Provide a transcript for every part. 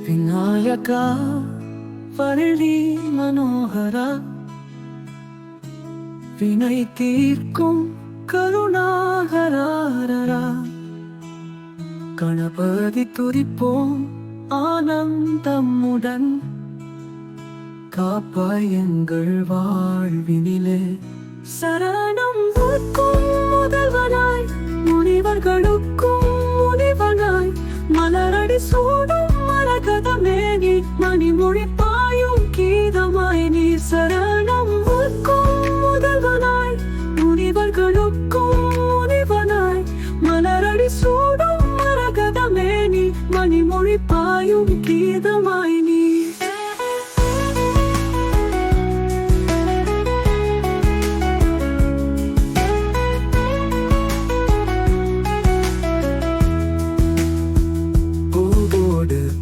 விநாயகா பழனி மனோகரா, வினை தீர்க்கும் கருணாகரா, கணபதி துதிப்போம் ஆனந்தமுடன், காப்பாய் எங்கள் வாழ்வினிலே. சரணம் உனக்கும் முதல்வனாய், முனிவர்களுக்கும் முனிவனாய், மலரடி சூடும் மரகதமேனி, மணிமொழி பாயும் கீதமாய் நீ. சரணம் உனக்கும் முதல்வனாய், முனிவர்களுக்கும் முனிவனாய், மலரடி சூடும் மரகதமேனி, மணிமொழி பாயும் கீதமாய் நீ.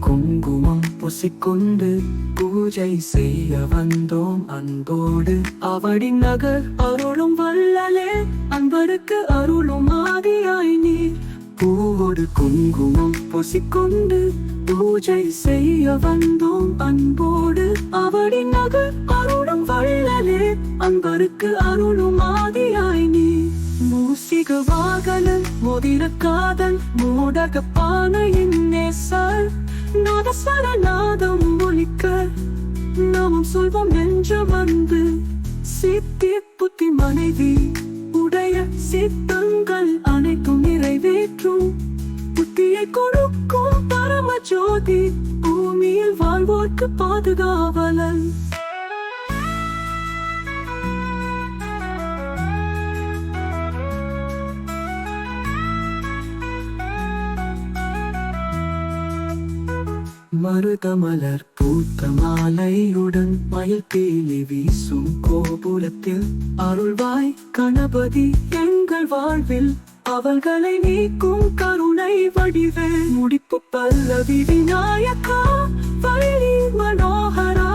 குங்குமம் பூசிக்கொண்டு பூஜை செய்ய வந்தோம் அன்போடு. அவடி நகர் அருளும் வள்ளலே, அன்பருக்கு அருளும் ஆதியாய் நீ. பூவோடு குங்குமம் பூசிக்கொண்டு பூஜை செய்ய வந்தோம் அன்போடு. அவடி நகர் அருளும் வள்ளலே, அன்பருக்கு அருளும் ஆதியாய் நீ. மூசிக வாகனன் மோதிர காதல் மூடக பானையின் நேசர், நாதஸ்வரநாதம் ஒலிக்க நாமம் சொல்வோம் என்று வந்து. சித்தி புத்தி மனைவி உடைய சித்தங்கள் அனைத்தும் நிறைவேற்றும், புத்தியை கொடுக்கும் பரம ஜோதி, பூமியில் வாழ்வோர்க்கு பாதுகாவலன். மருதமலர் பூத்த மாலையுடன் மயில் பீலி வீசும் கோபுரத்தில் அருள்வாய் கணபதி எங்கள் வாழ்வில், அவர்களை நீக்கும் கருணை வடிவே. முடிப்பு பல்லவி விநாயகா பழனி மனோகரா,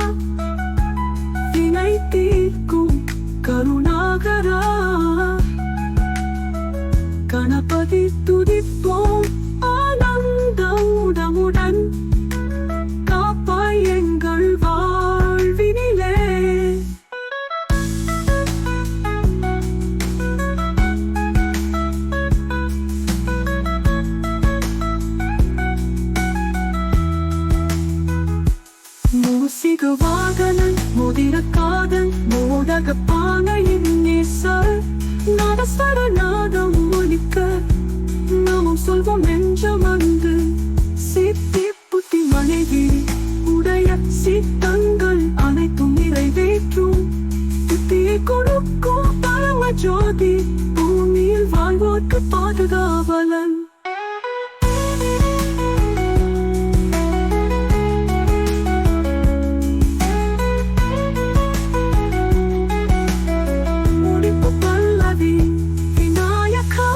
வினை தீர்க்கும் கருணாகரா, கணபதி துதிப்போம் ஆனந்தமுடன், காப்பாய் எங்கள் வாழ்வினிலே. மூசிக வாகனன் முதிர காதல் மூடக பானையின் நேசர், நாதஸ்வரநாதம் ஒலிக்க நாமம் சொல்வோம் என்று வந்து. சித்தி புத்தி மனைவி உடைய சித்தங்கள் அனைத்தும் நிறைவேற்றும், புத்தியை கொடுக்கும் பரம ஜோதி, பூமியில் வாழ்வோர்க்கு பாதுகாவலன். முடிப்பு பல்லவி விநாயகா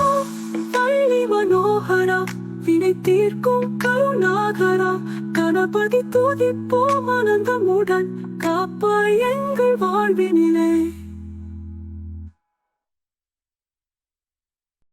பழனி மனோகரா, வினை தீர்க்கும் கருணாகரா, கணபதி துதிப்போம் ஆனந்தமுடன், காப்பாய் எங்கள் வாழ்வினிலே.